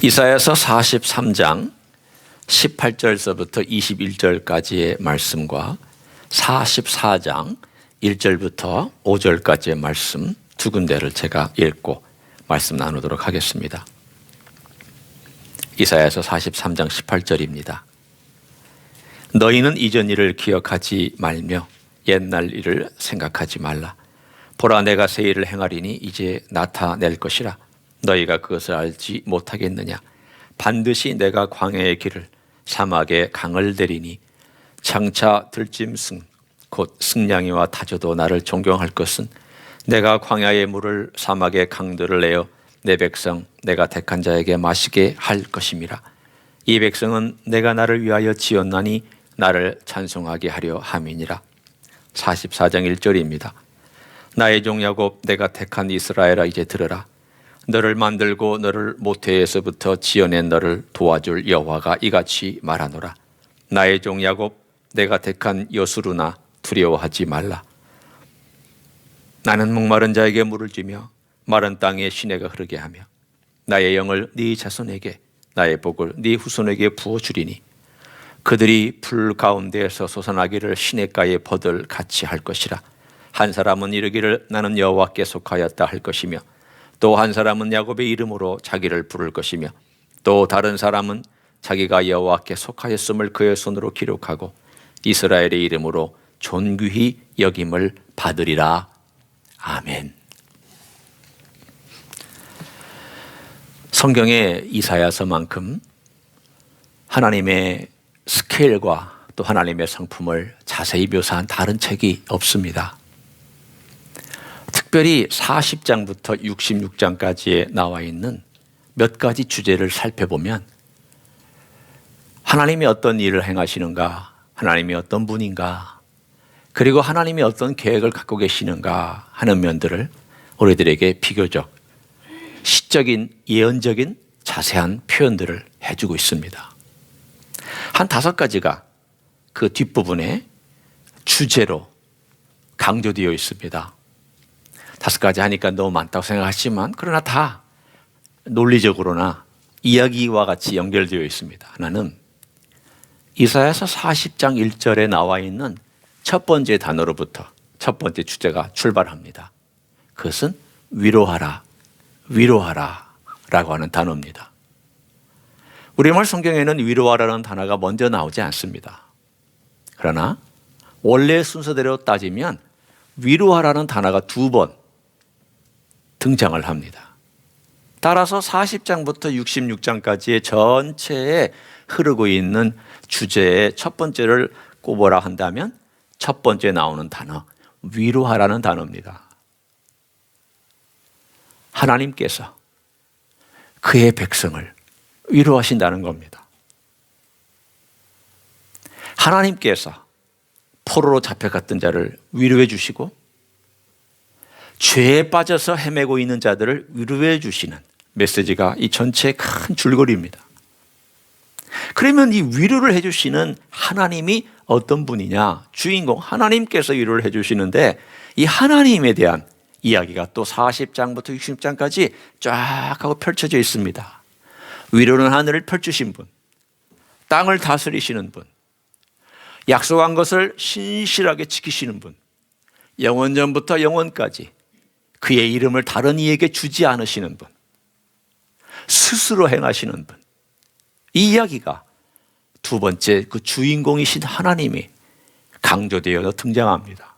이사야서 43장 18절서부터 21절까지의 말씀과 44장 1절부터 5절까지의 말씀 두 군데를 제가 읽고 말씀 나누도록 하겠습니다. 이사야서 43장 18절입니다. 너희는 이전 일을 기억하지 말며 옛날 일을 생각하지 말라. 보라, 내가 새 일을 행하리니 이제 나타낼 것이라. 너희가 그것을 알지 못하겠느냐? 반드시 내가 광야의 길을 사막의 강을 내리니 장차 들짐승 곧 승냥이와 타조도 나를 존경할 것은 내가 광야의 물을 사막의 강들을 내어 내 백성 내가 택한 자에게 마시게 할 것임이라. 이 백성은 내가 나를 위하여 지었나니 나를 찬송하게 하려 함이니라. 44장 1절입니다. 나의 종 야곱, 내가 택한 이스라엘아, 이제 들으라. 너를 만들고 너를 모태에서부터 지어낸 너를 도와줄 여호와가 이같이 말하노라. 나의 종 야곱, 내가 택한 여수루나, 두려워하지 말라. 나는 목마른 자에게 물을 주며 마른 땅에 시내가 흐르게 하며 나의 영을 네 자손에게, 나의 복을 네 후손에게 부어주리니 그들이 불 가운데에서 솟아나기를 시냇가의 버들 같이 할 것이라. 한 사람은 이르기를 나는 여호와께 속하였다 할 것이며, 또 한 사람은 야곱의 이름으로 자기를 부를 것이며, 또 다른 사람은 자기가 여호와께 속하였음을 그의 손으로 기록하고 이스라엘의 이름으로 존귀히 여김을 받으리라. 아멘. 성경의 이사야서만큼 하나님의 스케일과 또 하나님의 성품을 자세히 묘사한 다른 책이 없습니다. 특별히 40장부터 66장까지에 나와 있는 몇 가지 주제를 살펴보면 하나님이 어떤 일을 행하시는가, 하나님이 어떤 분인가, 그리고 하나님이 어떤 계획을 갖고 계시는가 하는 면들을 우리들에게 비교적 시적인, 예언적인 자세한 표현들을 해주고 있습니다. 한 5가지가 그 뒷부분에 주제로 강조되어 있습니다. 5가지 하니까 너무 많다고 생각하시지만 그러나 다 논리적으로나 이야기와 같이 연결되어 있습니다. 하나는 이사야서 40장 1절에 나와 있는 첫 번째 단어로부터 첫 번째 주제가 출발합니다. 그것은 위로하라, 위로하라 라고 하는 단어입니다. 우리말 성경에는 위로하라는 단어가 먼저 나오지 않습니다. 그러나 원래 순서대로 따지면 위로하라는 단어가 2번 등장을 합니다. 따라서 40장부터 66장까지의 전체에 흐르고 있는 주제의 첫 번째를 꼽으라 한다면 첫 번째 나오는 단어, 위로하라는 단어입니다. 하나님께서 그의 백성을 위로하신다는 겁니다. 하나님께서 포로로 잡혀갔던 자를 위로해 주시고 죄에 빠져서 헤매고 있는 자들을 위로해 주시는 메시지가 이 전체의 큰 줄거리입니다. 그러면 이 위로를 해 주시는 하나님이 어떤 분이냐? 주인공 하나님께서 위로를 해 주시는데 이 하나님에 대한 이야기가 또 40장부터 60장까지 쫙 하고 펼쳐져 있습니다. 위로는 하늘을 펼치신 분, 땅을 다스리시는 분, 약속한 것을 신실하게 지키시는 분, 영원전부터 영원까지 그의 이름을 다른 이에게 주지 않으시는 분, 스스로 행하시는 분. 이 이야기가 두 번째 그 주인공이신 하나님이 강조되어 등장합니다.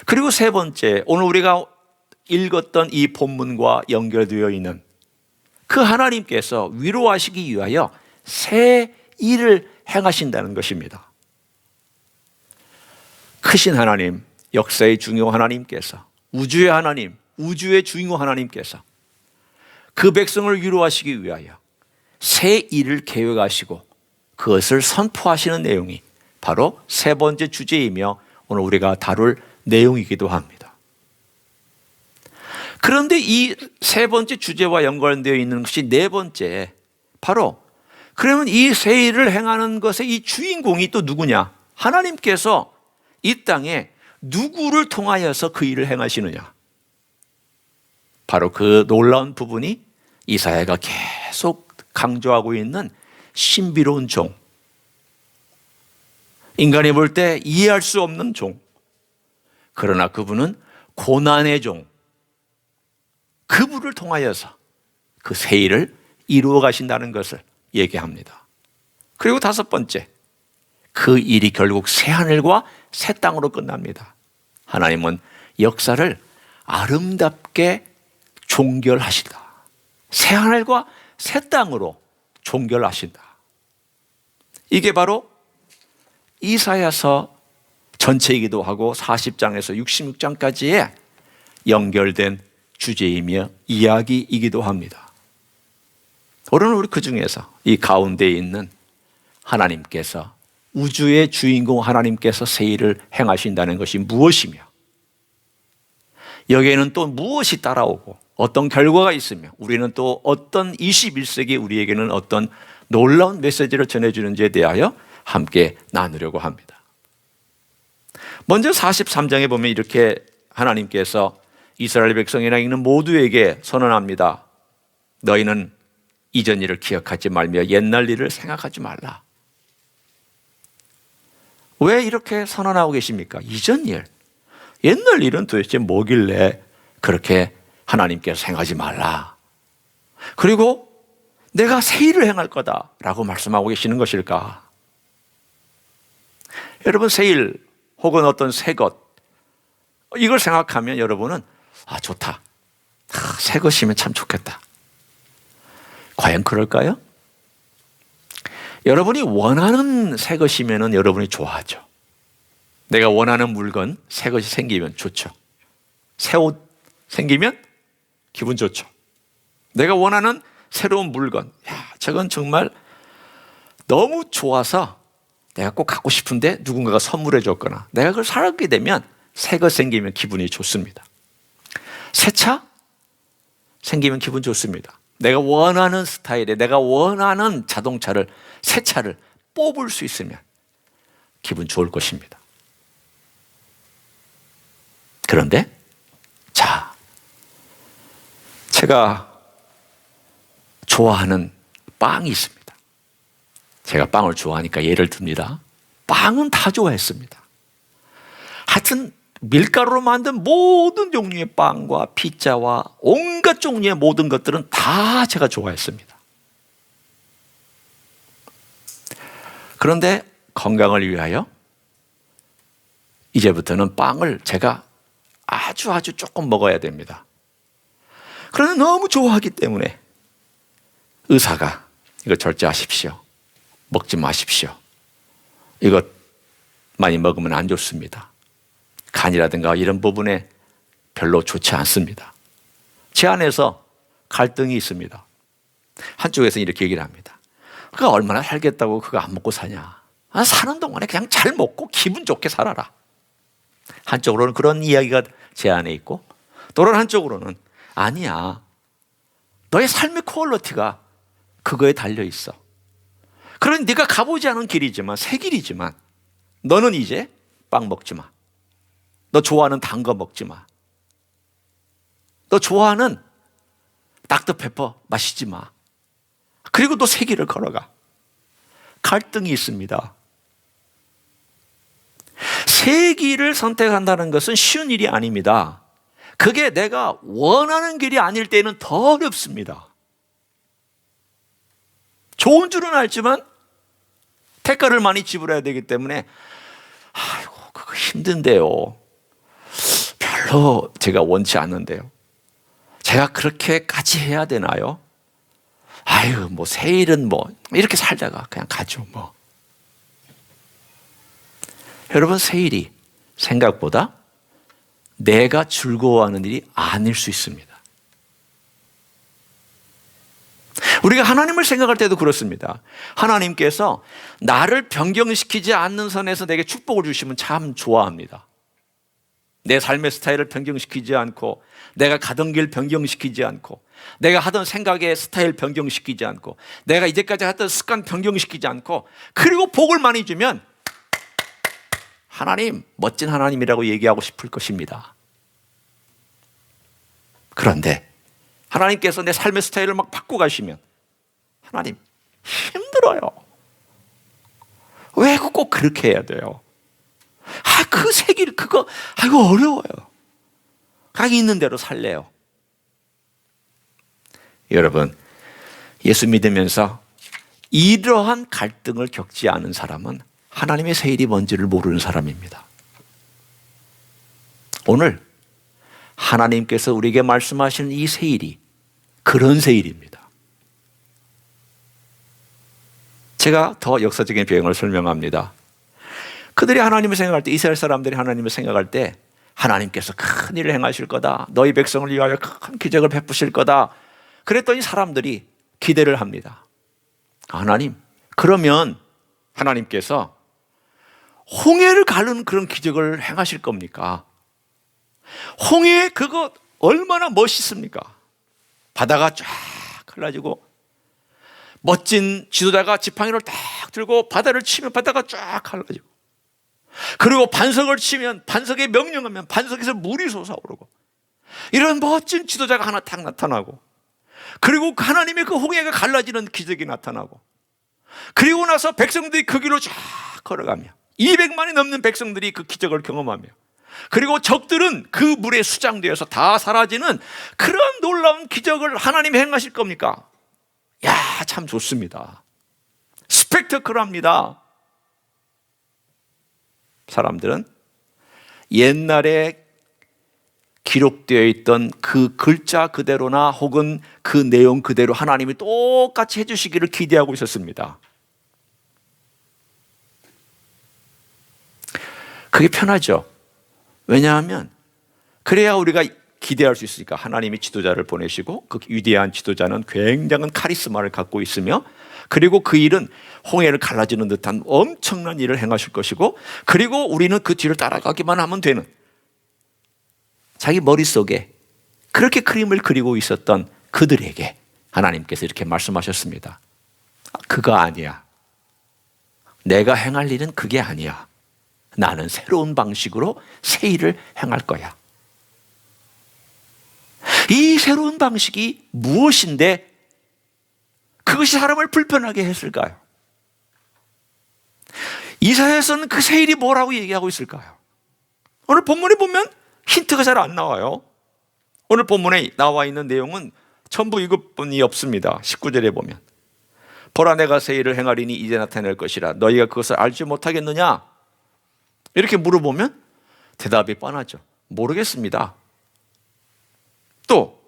그리고 세 번째, 오늘 우리가 읽었던 이 본문과 연결되어 있는 그 하나님께서 위로하시기 위하여 새 일을 행하신다는 것입니다. 크신 하나님, 역사의 중요 하나님께서, 우주의 하나님, 우주의 주인공 하나님께서 그 백성을 위로하시기 위하여 새 일을 계획하시고 그것을 선포하시는 내용이 바로 세 번째 주제이며 오늘 우리가 다룰 내용이기도 합니다. 그런데 이 세 번째 주제와 연관되어 있는 것이 네 번째, 바로 그러면 이 새 일을 행하는 것의 이 주인공이 또 누구냐? 하나님께서 이 땅에 누구를 통하여서 그 일을 행하시느냐? 바로 그 놀라운 부분이 이사야가 계속 강조하고 있는 신비로운 종, 인간이 볼 때 이해할 수 없는 종, 그러나 그분은 고난의 종, 그분을 통하여서 그 새 일을 이루어 가신다는 것을 얘기합니다. 그리고 다섯 번째, 그 일이 결국 새 하늘과 새 땅으로 끝납니다. 하나님은 역사를 아름답게 종결하시다. 새 하늘과 새 땅으로 종결하신다. 이게 바로 이사야서 전체이기도 하고 40장에서 66장까지의 연결된 주제이며 이야기이기도 합니다. 오늘 우리 그 중에서 이 가운데에 있는 하나님께서, 우주의 주인공 하나님께서 새 일을 행하신다는 것이 무엇이며, 여기에는 또 무엇이 따라오고 어떤 결과가 있으며, 우리는 또 어떤 21세기 우리에게는 어떤 놀라운 메시지를 전해주는지에 대하여 함께 나누려고 합니다. 먼저 43장에 보면 이렇게 하나님께서 이스라엘 백성이나 읽는 모두에게 선언합니다. 너희는 이전 일을 기억하지 말며 옛날 일을 생각하지 말라. 왜 이렇게 선언하고 계십니까? 이전 일, 옛날 일은 도대체 뭐길래 그렇게 하나님께서 생각하지 말라, 그리고 내가 새 일을 행할 거다라고 말씀하고 계시는 것일까? 여러분, 새 일 혹은 어떤 새 것, 이걸 생각하면 여러분은 좋다, 새 것이면 참 좋겠다. 과연 그럴까요? 여러분이 원하는 새 것이면 여러분이 좋아하죠. 내가 원하는 물건, 새 것이 생기면 좋죠. 새 옷 생기면 기분 좋죠. 내가 원하는 새로운 물건, 저건 정말 너무 좋아서 내가 꼭 갖고 싶은데 누군가가 선물해 줬거나 내가 그걸 사게 되면, 새 것 생기면 기분이 좋습니다. 새 차 생기면 기분 좋습니다. 내가 원하는 스타일에, 내가 원하는 자동차를, 새 차를 뽑을 수 있으면 기분 좋을 것입니다. 그런데 제가 좋아하는 빵이 있습니다. 제가 빵을 좋아하니까 예를 듭니다. 빵은 다 좋아했습니다. 하여튼 밀가루로 만든 모든 종류의 빵과 피자와 온갖 종류의 모든 것들은 다 제가 좋아했습니다. 그런데 건강을 위하여 이제부터는 빵을 제가 아주 조금 먹어야 됩니다. 그런데 너무 좋아하기 때문에 의사가 이거 절제하십시오, 먹지 마십시오, 이것 많이 먹으면 안 좋습니다, 간이라든가 이런 부분에 별로 좋지 않습니다. 제 안에서 갈등이 있습니다. 한쪽에서는 이렇게 얘기를 합니다. 그거 얼마나 살겠다고 그거 안 먹고 사냐, 사는 동안에 그냥 잘 먹고 기분 좋게 살아라. 한쪽으로는 그런 이야기가 제 안에 있고, 또 다른 한쪽으로는 아니야, 너의 삶의 퀄리티가 그거에 달려 있어. 그런 네가 가보지 않은 길이지만, 새 길이지만, 너는 이제 빵 먹지 마, 너 좋아하는 단 거 먹지 마, 너 좋아하는 닥터페퍼 마시지 마, 그리고 또 새 길을 걸어가. 갈등이 있습니다. 새 길을 선택한다는 것은 쉬운 일이 아닙니다. 그게 내가 원하는 길이 아닐 때는 더 어렵습니다. 좋은 줄은 알지만 대가를 많이 지불해야 되기 때문에 그거 힘든데요, 별로 제가 원치 않는데요, 제가 그렇게까지 해야 되나요? 뭐 새 일은 이렇게 살다가 그냥 가죠 뭐. 여러분, 새 일이 생각보다 내가 즐거워하는 일이 아닐 수 있습니다. 우리가 하나님을 생각할 때도 그렇습니다. 하나님께서 나를 변경시키지 않는 선에서 내게 축복을 주시면 참 좋아합니다. 내 삶의 스타일을 변경시키지 않고, 내가 가던 길 변경시키지 않고, 내가 하던 생각의 스타일 변경시키지 않고, 내가 이제까지 했던 습관 변경시키지 않고, 그리고 복을 많이 주면 하나님, 멋진 하나님이라고 얘기하고 싶을 것입니다. 그런데 하나님께서 내 삶의 스타일을 막 바꿔가시면 하나님 힘들어요. 왜 꼭 그렇게 해야 돼요? 그 세길 그거 이거 어려워요. 가기 있는 대로 살래요. 여러분, 예수 믿으면서 이러한 갈등을 겪지 않은 사람은 하나님의 새 일이 뭔지를 모르는 사람입니다. 오늘 하나님께서 우리에게 말씀하시는 이 새 일이 그런 새 일입니다. 제가 더 역사적인 배경을 설명합니다. 그들이 하나님을 생각할 때, 이스라엘 사람들이 하나님을 생각할 때 하나님께서 큰 일을 행하실 거다, 너희 백성을 위하여 큰 기적을 베푸실 거다, 그랬더니 사람들이 기대를 합니다. 하나님, 그러면 하나님께서 홍해를 가르는 그런 기적을 행하실 겁니까? 홍해 그거 얼마나 멋있습니까? 바다가 쫙 흘러지고 멋진 지도자가 지팡이를 딱 들고 바다를 치면 바다가 쫙 갈라지고, 그리고 반석을 치면 반석에 명령하면 반석에서 물이 솟아오르고, 이런 멋진 지도자가 하나 딱 나타나고, 그리고 하나님의 그 홍해가 갈라지는 기적이 나타나고, 그리고 나서 백성들이 그 길로 쫙 걸어가며 200만이 넘는 백성들이 그 기적을 경험하며, 그리고 적들은 그 물에 수장되어서 다 사라지는 그런 놀라운 기적을 하나님이 행하실 겁니까? 야, 참 좋습니다. 스펙터클합니다. 사람들은 옛날에 기록되어 있던 그 글자 그대로나 혹은 그 내용 그대로 하나님이 똑같이 해주시기를 기대하고 있었습니다. 그게 편하죠. 왜냐하면 그래야 우리가 기대할 수 있으니까. 하나님이 지도자를 보내시고 그 위대한 지도자는 굉장한 카리스마를 갖고 있으며, 그리고 그 일은 홍해를 갈라지는 듯한 엄청난 일을 행하실 것이고, 그리고 우리는 그 뒤를 따라가기만 하면 되는, 자기 머릿속에 그렇게 그림을 그리고 있었던 그들에게 하나님께서 이렇게 말씀하셨습니다. 그거 아니야. 내가 행할 일은 그게 아니야. 나는 새로운 방식으로 새 일을 행할 거야. 이 새로운 방식이 무엇인데 그것이 사람을 불편하게 했을까요? 이사야서는 그 새 일이 뭐라고 얘기하고 있을까요? 오늘 본문에 보면 힌트가 잘 안 나와요. 오늘 본문에 나와 있는 내용은 전부 이것뿐이 없습니다. 19절에 보면 보라, 내가 새 일을 행하리니 이제 나타낼 것이라, 너희가 그것을 알지 못하겠느냐? 이렇게 물어보면 대답이 뻔하죠. 모르겠습니다. 또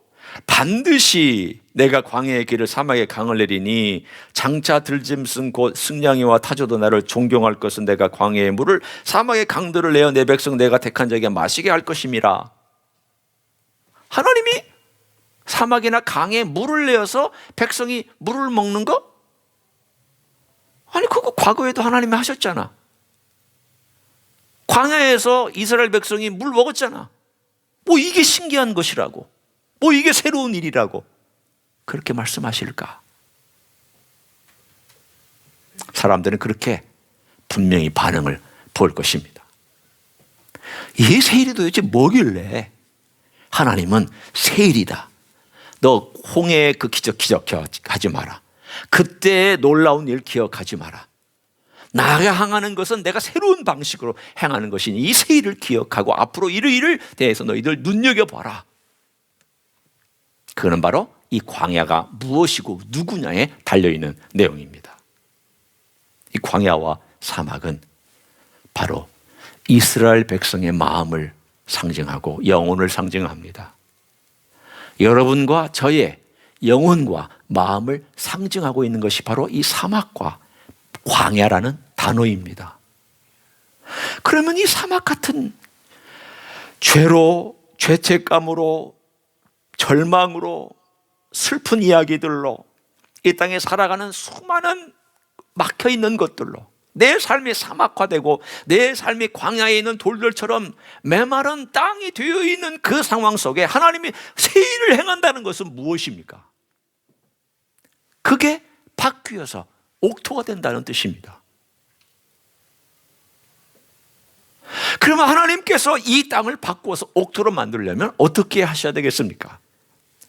반드시 내가 광야의 길을 사막의 강을 내리니 장차 들짐승 곧 승냥이와 타조도 나를 존경할 것은 내가 광야의 물을 사막의 강들을 내어 내 백성 내가 택한 자에게 마시게 할 것임이라. 하나님이 사막이나 강에 물을 내어서 백성이 물을 먹는 거? 아니, 그거 과거에도 하나님이 하셨잖아. 광야에서 이스라엘 백성이 물 먹었잖아. 뭐 이게 신기한 것이라고, 뭐 이게 새로운 일이라고 그렇게 말씀하실까? 사람들은 그렇게 분명히 반응을 볼 것입니다. 이 새 일이 도대체 뭐길래 하나님은 새 일이다, 너 홍해의 그 기적 기억하지 마라, 그때의 놀라운 일 기억하지 마라, 나가 행하는 것은 내가 새로운 방식으로 행하는 것이니 이 새 일을 기억하고 앞으로 이를 일을 대해서 너희들 눈여겨봐라. 그는 바로 이 광야가 무엇이고 누구냐에 달려있는 내용입니다. 이 광야와 사막은 바로 이스라엘 백성의 마음을 상징하고 영혼을 상징합니다. 여러분과 저의 영혼과 마음을 상징하고 있는 것이 바로 이 사막과 광야라는 단어입니다. 그러면 이 사막 같은 죄로, 죄책감으로, 절망으로, 슬픈 이야기들로 이 땅에 살아가는 수많은 막혀있는 것들로 내 삶이 사막화되고 내 삶이 광야에 있는 돌들처럼 메마른 땅이 되어 있는 그 상황 속에 하나님이 새 일을 행한다는 것은 무엇입니까? 그게 바뀌어서 옥토가 된다는 뜻입니다. 그러면 하나님께서 이 땅을 바꾸어서 옥토로 만들려면 어떻게 하셔야 되겠습니까?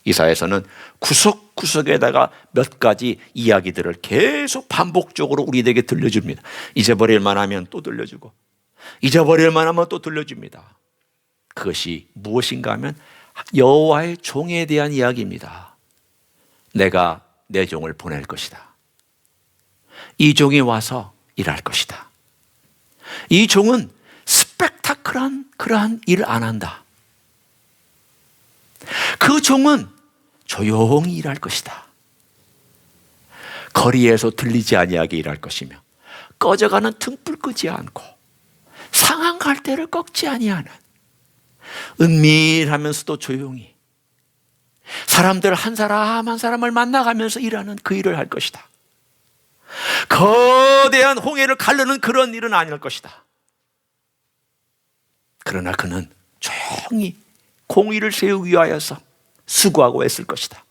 이사야서는 구석구석에다가 몇 가지 이야기들을 계속 반복적으로 우리에게 들려줍니다. 잊어버릴 만하면 또 들려주고, 잊어버릴 만하면 또 들려줍니다. 그것이 무엇인가 하면 여호와의 종에 대한 이야기입니다. 내가 내 종을 보낼 것이다. 이 종이 와서 일할 것이다. 이 종은 스펙타클한 그러한 일을 안 한다. 그 종은 조용히 일할 것이다. 거리에서 들리지 아니하게 일할 것이며, 꺼져가는 등불 끄지 않고 상한 갈대를 꺾지 아니하는, 은밀하면서도 조용히 사람들 한 사람 한 사람을 만나가면서 일하는 그 일을 할 것이다. 거대한 홍해를 가르는 그런 일은 아닐 것이다. 그러나 그는 조용히 공의를 세우기 위하여서 수고하고 애쓸 것이다.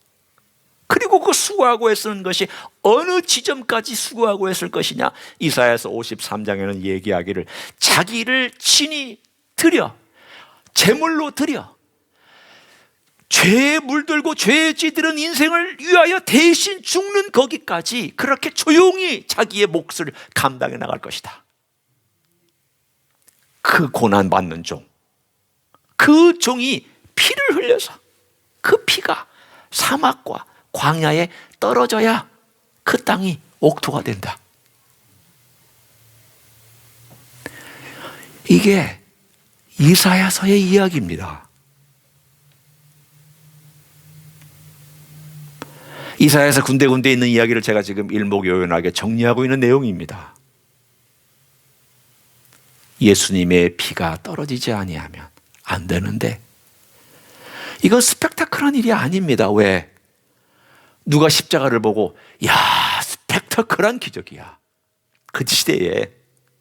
그리고 그 수고하고 애쓰는 것이 어느 지점까지 수고하고 애쓸 것이냐? 이사야서 53장에는 얘기하기를 자기를 친히 드려, 제물로 드려, 죄에 물들고 죄에 찌들은 인생을 위하여 대신 죽는 거기까지 그렇게 조용히 자기의 몫을 감당해 나갈 것이다. 그 고난받는 종, 그 종이 피를 흘려서 그 피가 사막과 광야에 떨어져야 그 땅이 옥토가 된다. 이게 이사야서의 이야기입니다. 이사야서 군데군데 있는 이야기를 제가 지금 일목요연하게 정리하고 있는 내용입니다. 예수님의 피가 떨어지지 아니하면 안 되는데, 이건 스펙타클한 일이 아닙니다. 왜? 누가 십자가를 보고 야, 스펙타클한 기적이야. 그 시대에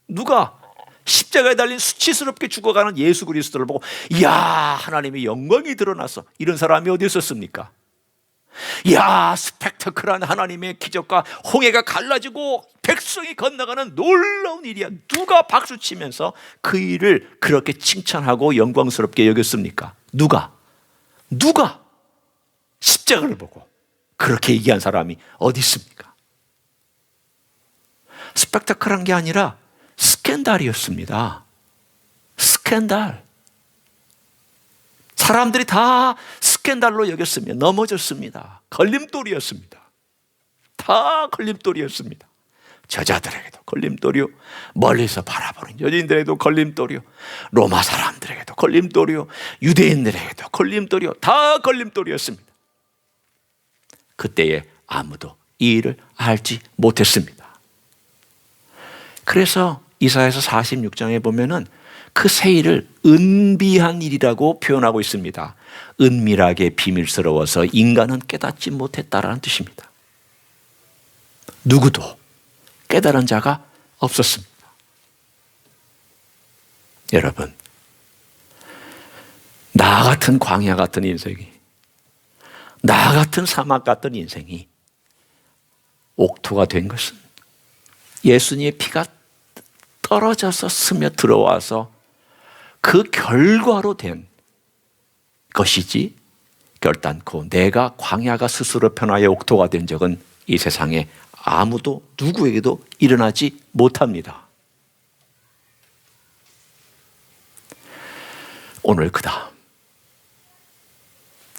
누가 십자가에 달린 수치스럽게 죽어가는 예수 그리스도를 보고 이야, 하나님의 영광이 드러났어, 이런 사람이 어디 있었습니까? 이야, 스펙타클한 하나님의 기적과 홍해가 갈라지고 백성이 건너가는 놀라운 일이야. 누가 박수치면서 그 일을 그렇게 칭찬하고 영광스럽게 여겼습니까? 누가 십자가를 보고 그렇게 얘기한 사람이 어디 있습니까? 스펙타클한 게 아니라 스캔들이었습니다. 스캔들. 사람들이 다 스캔들로 여겼으며 넘어졌습니다. 걸림돌이었습니다. 다 걸림돌이었습니다. 저자들에게도 걸림돌이요, 멀리서 바라보는 여인들에게도 걸림돌이요, 로마 사람들에게도 걸림돌이요, 유대인들에게도 걸림돌이요, 다 걸림돌이었습니다. 그때에 아무도 이 일을 알지 못했습니다. 그래서 이사야서 46장에 보면은 그 새 일을 은비한 일이라고 표현하고 있습니다. 은밀하게 비밀스러워서 인간은 깨닫지 못했다라는 뜻입니다. 누구도 깨달은 자가 없었습니다. 여러분, 나 같은 광야 같은 인생이, 나 같은 사막 같은 인생이 옥토가 된 것은 예수님의 피가 떨어져서 스며 들어와서 그 결과로 된 것이지, 결단코 내가 광야가 스스로 변화의 옥토가 된 적은 이 세상에 아무도 누구에게도 일어나지 못합니다. 오늘 그다음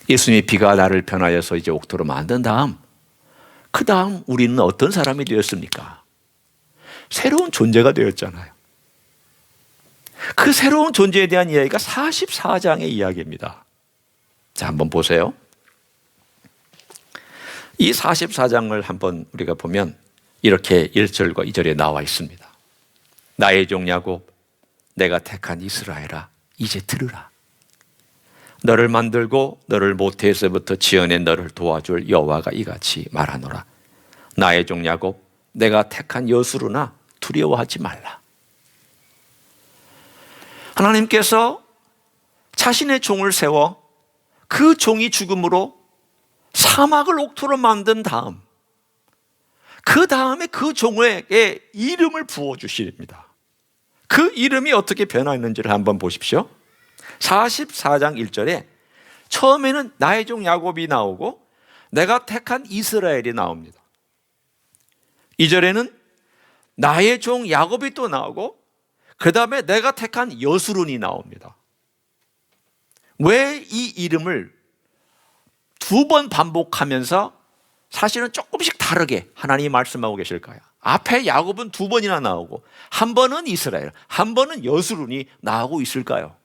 예수님의 피가 나를 변하여서 이제 옥토로 만든 다음, 그 다음 우리는 어떤 사람이 되었습니까? 새로운 존재가 되었잖아요. 그 새로운 존재에 대한 이야기가 44장의 이야기입니다. 자, 한번 보세요. 이 44장을 한번 우리가 보면 이렇게 1절과 2절에 나와 있습니다. 나의 종 야곱, 내가 택한 이스라엘아, 이제 들으라. 너를 만들고 너를 모태에서부터 지어낸 너를 도와줄 여호와가 이같이 말하노라. 나의 종 야곱, 내가 택한 여수르나 두려워하지 말라. 하나님께서 자신의 종을 세워 그 종이 죽음으로 사막을 옥토로 만든 다음, 그 다음에 그 종에게 이름을 부어주십니다. 그 이름이 어떻게 변화했는지를 한번 보십시오. 44장 1절에 처음에는 나의 종 야곱이 나오고 내가 택한 이스라엘이 나옵니다. 2절에는 나의 종 야곱이 또 나오고 그 다음에 내가 택한 여수론이 나옵니다. 왜 이 이름을 두 번 반복하면서 사실은 조금씩 다르게 하나님이 말씀하고 계실까요? 앞에 야곱은 두 번이나 나오고 한 번은 이스라엘, 한 번은 여수론이 나오고 있을까요?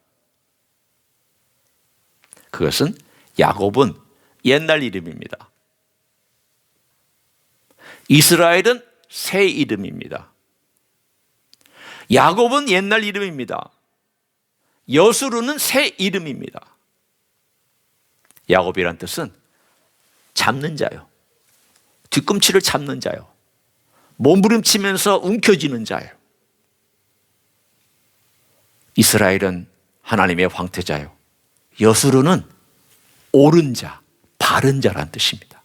그것은 야곱은 옛날 이름입니다. 이스라엘은 새 이름입니다. 야곱은 옛날 이름입니다. 여수론은 새 이름입니다. 야곱이란 뜻은 잡는 자요, 뒤꿈치를 잡는 자요, 몸부림치면서 움켜쥐는 자요. 이스라엘은 하나님의 황태자요, 여수론은 옳은 자, 바른 자란 뜻입니다.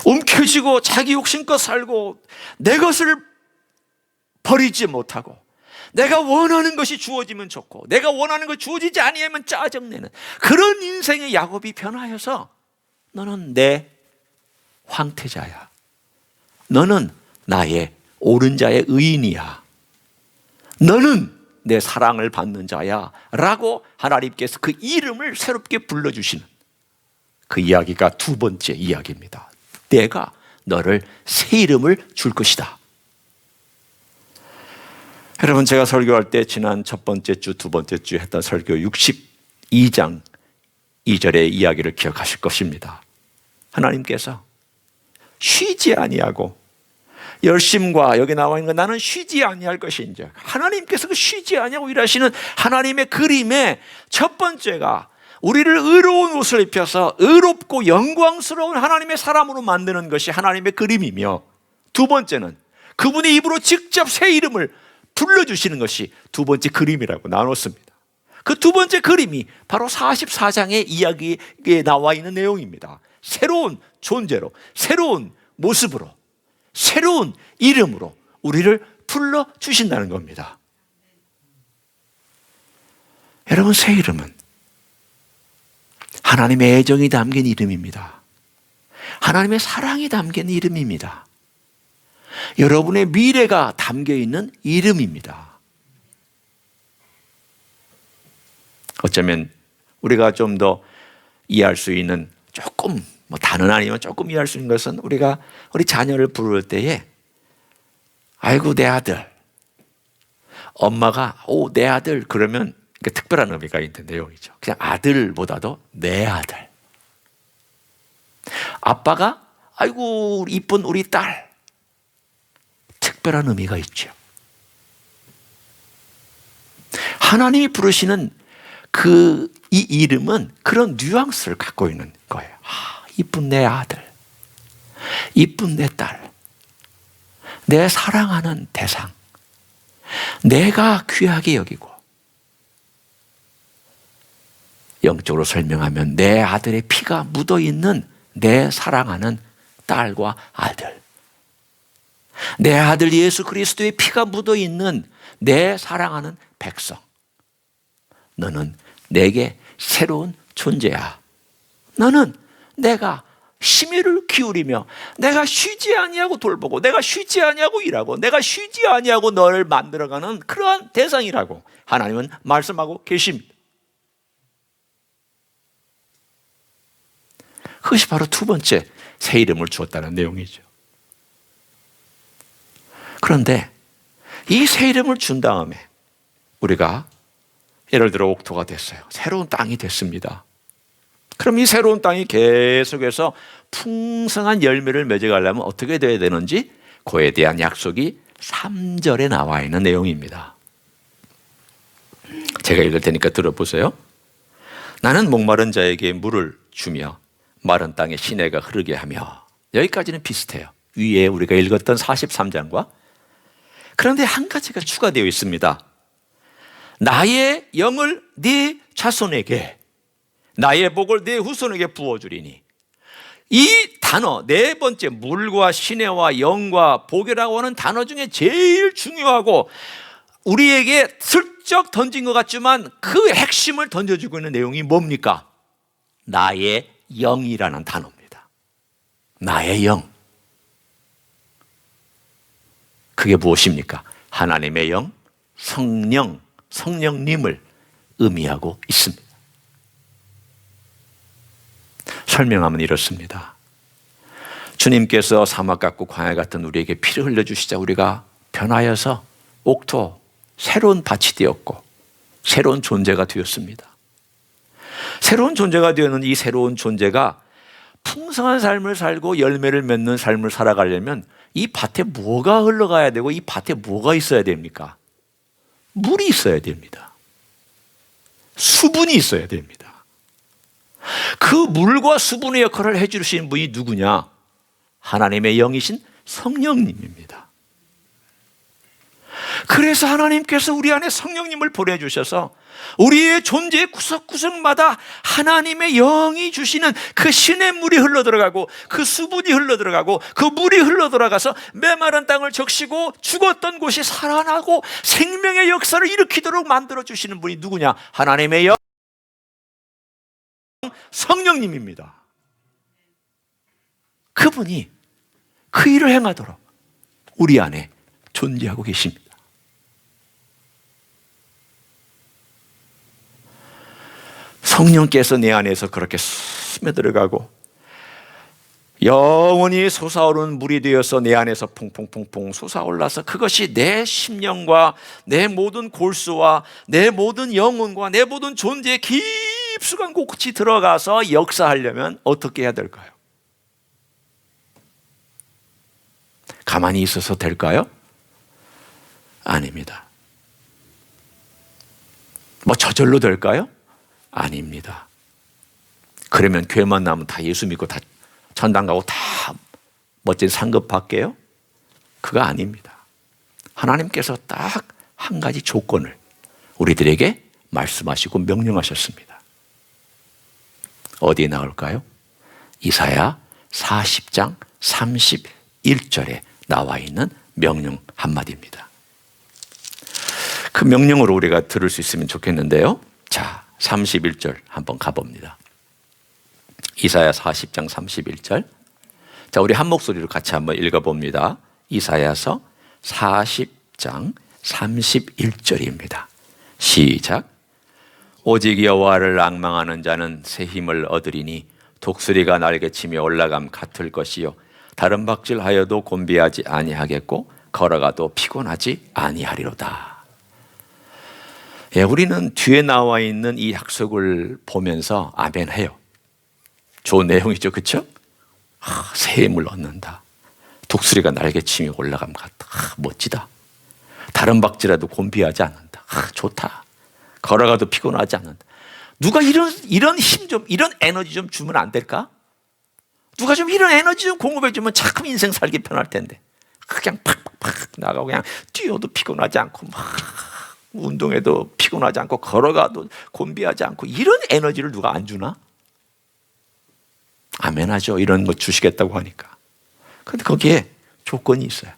움켜쥐고 자기 욕심껏 살고 내 것을 버리지 못하고 내가 원하는 것이 주어지면 좋고 내가 원하는 것이 주어지지 아니하면 짜증내는 그런 인생의 야곱이 변하여서 너는 내 황태자야, 너는 나의 옳은 자의 의인이야, 너는 내 사랑을 받는 자야 라고 하나님께서 그 이름을 새롭게 불러주시는 그 이야기가 두 번째 이야기입니다. 내가 너를 새 이름을 줄 것이다. 여러분, 제가 설교할 때 지난 첫 번째 주, 두 번째 주 했던 설교 62장 2절의 이야기를 기억하실 것입니다. 하나님께서 쉬지 아니하고 열심과, 여기 나와 있는 거 나는 쉬지 아니할 것인즉, 하나님께서 그 쉬지 아니하고 일하시는 하나님의 그림의 첫 번째가 우리를 의로운 옷을 입혀서 의롭고 영광스러운 하나님의 사람으로 만드는 것이 하나님의 그림이며, 두 번째는 그분의 입으로 직접 새 이름을 불러주시는 것이 두 번째 그림이라고 나눴습니다. 그 두 번째 그림이 바로 44장의 이야기에 나와 있는 내용입니다. 새로운 존재로, 새로운 모습으로, 새로운 이름으로 우리를 불러주신다는 겁니다. 여러분, 새 이름은 하나님의 애정이 담긴 이름입니다. 하나님의 사랑이 담긴 이름입니다. 여러분의 미래가 담겨있는 이름입니다. 어쩌면 우리가 좀 더 이해할 수 있는, 조금 단어는 아니면 조금 이해할 수 있는 것은, 우리가 우리 자녀를 부를 때에 아이고 내 아들, 엄마가 오 내 아들 그러면 특별한 의미가 있는 내용이죠. 그냥 아들보다도 내 아들. 아빠가 아이고 이쁜 우리 딸, 특별한 의미가 있죠. 하나님이 부르시는 이 이름은 그런 뉘앙스를 갖고 있는 거예요. 이쁜 내 아들, 이쁜 내 딸, 내 사랑하는 대상, 내가 귀하게 여기고, 영적으로 설명하면 내 아들의 피가 묻어있는 내 사랑하는 딸과 아들, 내 아들 예수 그리스도의 피가 묻어있는 내 사랑하는 백성, 너는 내게 새로운 존재야. 너는 내가 심혈을 기울이며 내가 쉬지 아니하고 돌보고 내가 쉬지 아니하고 일하고 내가 쉬지 아니하고 너를 만들어가는 그러한 대상이라고 하나님은 말씀하고 계십니다. 그것이 바로 두 번째 새 이름을 주었다는 내용이죠. 그런데 이 새 이름을 준 다음에 우리가 예를 들어 옥토가 됐어요. 새로운 땅이 됐습니다. 그럼 이 새로운 땅이 계속해서 풍성한 열매를 맺어가려면 어떻게 돼야 되는지, 그에 대한 약속이 3절에 나와 있는 내용입니다. 제가 읽을 테니까 들어보세요. 나는 목마른 자에게 물을 주며 마른 땅에 시내가 흐르게 하며. 여기까지는 비슷해요. 위에 우리가 읽었던 43장과. 그런데 한 가지가 추가되어 있습니다. 나의 영을 네 자손에게, 나의 복을 네 후손에게 부어주리니. 이 단어, 네 번째, 물과 시내와 영과 복이라고 하는 단어 중에 제일 중요하고 우리에게 슬쩍 던진 것 같지만 그 핵심을 던져주고 있는 내용이 뭡니까? 나의 영이라는 단어입니다. 나의 영. 그게 무엇입니까? 하나님의 영, 성령, 성령님을 의미하고 있습니다. 설명하면 이렇습니다. 주님께서 사막 같고 광야 같은 우리에게 피를 흘려주시자 우리가 변하여서 옥토, 새로운 밭이 되었고 새로운 존재가 되었습니다. 새로운 존재가 되었는 이 새로운 존재가 풍성한 삶을 살고 열매를 맺는 삶을 살아가려면 이 밭에 뭐가 흘러가야 되고 이 밭에 뭐가 있어야 됩니까? 물이 있어야 됩니다. 수분이 있어야 됩니다. 그 물과 수분의 역할을 해주시는 분이 누구냐? 하나님의 영이신 성령님입니다. 그래서 하나님께서 우리 안에 성령님을 보내주셔서 우리의 존재의 구석구석마다 하나님의 영이 주시는 그 신의 물이 흘러들어가고 그 수분이 흘러들어가고 그 물이 흘러들어가서 메마른 땅을 적시고 죽었던 곳이 살아나고 생명의 역사를 일으키도록 만들어주시는 분이 누구냐? 하나님의 영, 성령님입니다. 그분이 그 일을 행하도록 우리 안에 존재하고 계십니다. 성령께서 내 안에서 그렇게 스며들어가고 영원히 솟아오르는 물이 되어서 내 안에서 퐁퐁퐁퐁 솟아올라서 그것이 내 심령과 내 모든 골수와 내 모든 영혼과 내 모든 존재의 깊숙한 곳이 들어가서 역사하려면 어떻게 해야 될까요? 가만히 있어서 될까요? 아닙니다. 뭐 저절로 될까요? 아닙니다. 그러면 교회만 나오면 다 예수 믿고 다 천당 가고 다 멋진 상급 받게요? 그거 아닙니다. 하나님께서 딱 한 가지 조건을 우리들에게 말씀하시고 명령하셨습니다. 어디에 나올까요? 이사야 40장 31절에 나와 있는 명령 한마디입니다. 그 명령으로 우리가 들을 수 있으면 좋겠는데요. 자, 31절 한번 가봅니다. 이사야 40장 31절. 자, 우리 한 목소리로 같이 한번 읽어봅니다. 이사야서 40장 31절입니다. 시작. 오직 여호와를 앙망하는 자는 새 힘을 얻으리니 독수리가 날개치며 올라감 같을 것이요 다른 박질하여도 곤비하지 아니하겠고 걸어가도 피곤하지 아니하리로다. 예, 우리는 뒤에 나와 있는 이 약속을 보면서 아멘 해요. 좋은 내용이죠, 그렇죠? 새 힘을 얻는다. 독수리가 날개치며 올라감 같다. 멋지다. 다른 박질라도 곤비하지 않는다. 좋다. 걸어가도 피곤하지 않는다. 누가 이런 힘 좀, 이런 에너지 좀 주면 안 될까? 누가 좀 이런 에너지 좀 공급해 주면 참 인생 살기 편할 텐데. 그냥 팍팍팍 나가고 그냥 뛰어도 피곤하지 않고 막 운동해도 피곤하지 않고 걸어가도 곤비하지 않고 이런 에너지를 누가 안 주나? 아멘 하죠. 이런 거 주시겠다고 하니까. 근데 거기에 조건이 있어요.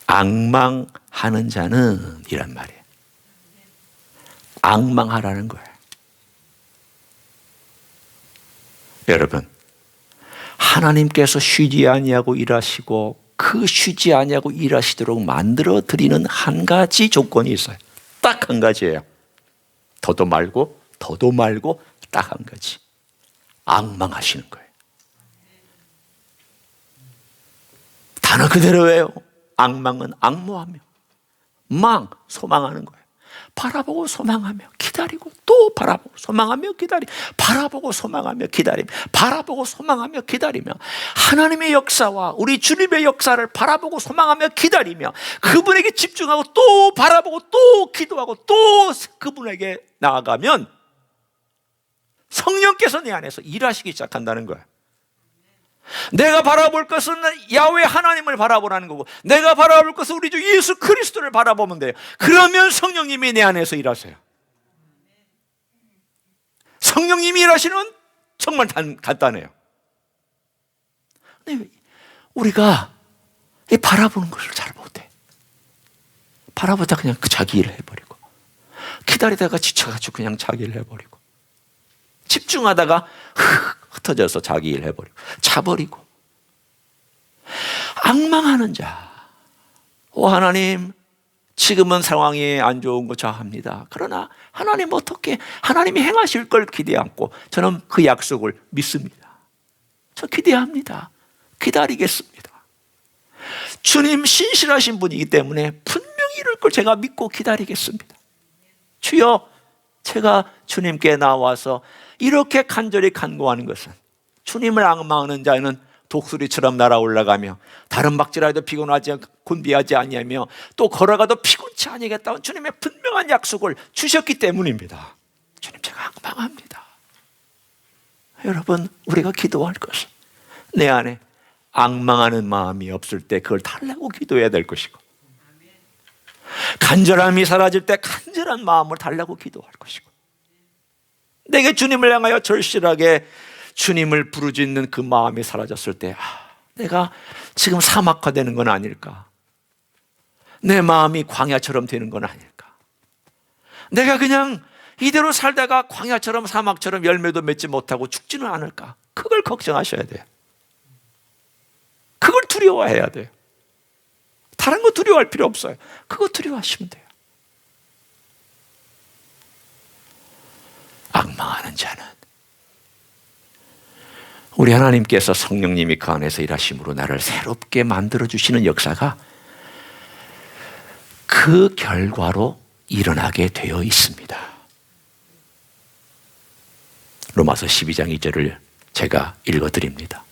앙망하는 자는 이란 말이에요. 앙망하라는 거예요. 여러분, 하나님께서 쉬지 아니하고 일하시고 그 쉬지 아니하고 일하시도록 만들어 드리는 한 가지 조건이 있어요. 딱 한 가지예요. 더도 말고 딱 한 가지. 앙망하시는 거예요. 단어 그대로예요. 앙망은 앙모하며, 망 소망하는 거예요. 바라보고 소망하며 기다리고 또 바라보고 소망하며 기다리, 바라보고 소망하며 기다리며 바라보고 소망하며 기다리며 하나님의 역사와 우리 주님의 역사를 바라보고 소망하며 기다리며 그분에게 집중하고 또 바라보고 또 기도하고 또 그분에게 나아가면 성령께서 내 안에서 일하시기 시작한다는 거예요. 내가 바라볼 것은 야훼 하나님을 바라보라는 거고 내가 바라볼 것은 우리 주 예수 그리스도를 바라보면 돼요. 그러면 성령님이 내 안에서 일하세요. 성령님이 일하시는 정말 간단해요. 근데 우리가 바라보는 것을 잘 못해. 바라보다 그냥 자기 일을 해버리고, 기다리다가 지쳐가지고 그냥 자기 일 해버리고, 집중하다가 흩어져서 자기 일 해버리고, 자버리고. 악망하는 자. 오 하나님, 지금은 상황이 안 좋은 거 자합니다. 그러나 하나님 어떻게, 하나님이 행하실 걸 기대 않고 저는 그 약속을 믿습니다. 저 기대합니다. 기다리겠습니다. 주님 신실하신 분이기 때문에 분명히 이룰 걸 제가 믿고 기다리겠습니다. 주여, 제가 주님께 나와서 이렇게 간절히 간구하는 것은 주님을 악망하는 자는 독수리처럼 날아올라가며 다른 박질하여도 피곤하지 곤비하지 아니하며 또 걸어가도 피곤치 아니하겠다는 주님의 분명한 약속을 주셨기 때문입니다. 주님, 제가 악망합니다. 여러분, 우리가 기도할 것은 내 안에 악망하는 마음이 없을 때 그걸 달라고 기도해야 될 것이고, 간절함이 사라질 때 간절한 마음을 달라고 기도할 것이고, 내게 주님을 향하여 절실하게 주님을 부르짖는 그 마음이 사라졌을 때, 내가 지금 사막화되는 건 아닐까? 내 마음이 광야처럼 되는 건 아닐까? 내가 그냥 이대로 살다가 광야처럼 사막처럼 열매도 맺지 못하고 죽지는 않을까? 그걸 걱정하셔야 돼요. 그걸 두려워해야 돼요. 다른 거 두려워할 필요 없어요. 그거 두려워하시면 돼요. 악망하는 자는 우리 하나님께서 성령님이 그 안에서 일하심으로 나를 새롭게 만들어주시는 역사가 그 결과로 일어나게 되어 있습니다. 로마서 12장 2절을 제가 읽어드립니다.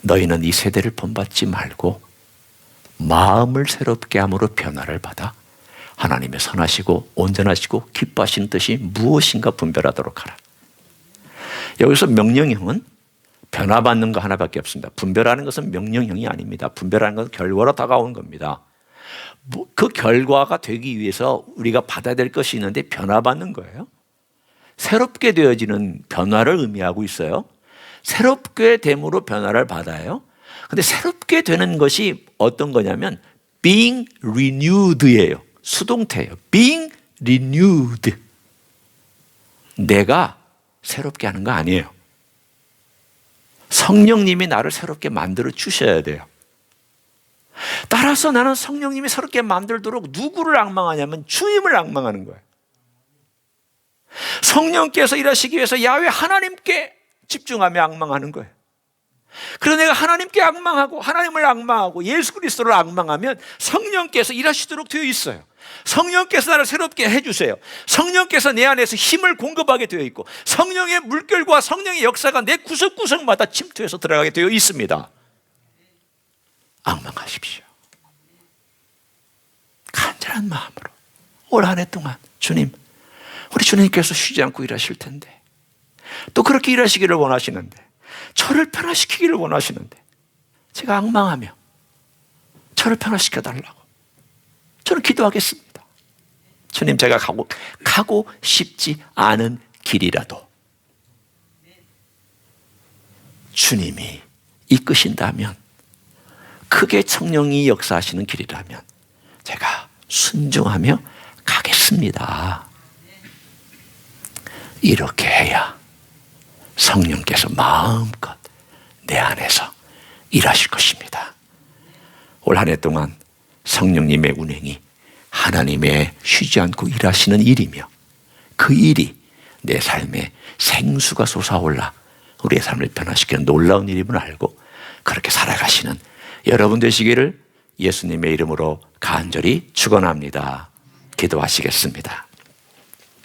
너희는 이 세대를 본받지 말고 마음을 새롭게 함으로 변화를 받아 하나님의 선하시고 온전하시고 기뻐하시는 뜻이 무엇인가 분별하도록 하라. 여기서 명령형은 변화받는 거 하나밖에 없습니다. 분별하는 것은 명령형이 아닙니다. 분별하는 것은 결과로 다가오는 겁니다. 그 결과가 되기 위해서 우리가 받아야 될 것이 있는데 변화받는 거예요. 새롭게 되어지는 변화를 의미하고 있어요. 새롭게 됨으로 변화를 받아요. 근데 새롭게 되는 것이 어떤 거냐면 being renewed예요. 수동태예요. being renewed. 내가 새롭게 하는 거 아니에요. 성령님이 나를 새롭게 만들어 주셔야 돼요. 따라서 나는 성령님이 새롭게 만들도록 누구를 악망하냐면 주님을 악망하는 거예요. 성령께서 일하시기 위해서 야훼 하나님께 집중하며 악망하는 거예요. 그래서 내가 하나님께 악망하고 하나님을 악망하고 예수 그리스도를 악망하면 성령께서 일하시도록 되어 있어요. 성령께서 나를 새롭게 해주세요. 성령께서 내 안에서 힘을 공급하게 되어 있고 성령의 물결과 성령의 역사가 내 구석구석마다 침투해서 들어가게 되어 있습니다. 악망하십시오. 간절한 마음으로 올 한 해 동안 주님, 우리 주님께서 쉬지 않고 일하실 텐데 또 그렇게 일하시기를 원하시는데 저를 변화시키기를 원하시는데 제가 악망하며 저를 변화시켜 달라고 저는 기도하겠습니다. 주님, 제가 가고 싶지 않은 길이라도 주님이 이끄신다면, 크게 성령이 역사하시는 길이라면 제가 순종하며 가겠습니다. 이렇게 해야 성령께서 마음껏 내 안에서 일하실 것입니다. 올 한 해 동안 성령님의 운행이 하나님의 쉬지 않고 일하시는 일이며 그 일이 내 삶에 생수가 솟아올라 우리의 삶을 변화시키는 놀라운 일임을 알고 그렇게 살아가시는 여러분 되시기를 예수님의 이름으로 간절히 축원합니다. 기도하시겠습니다.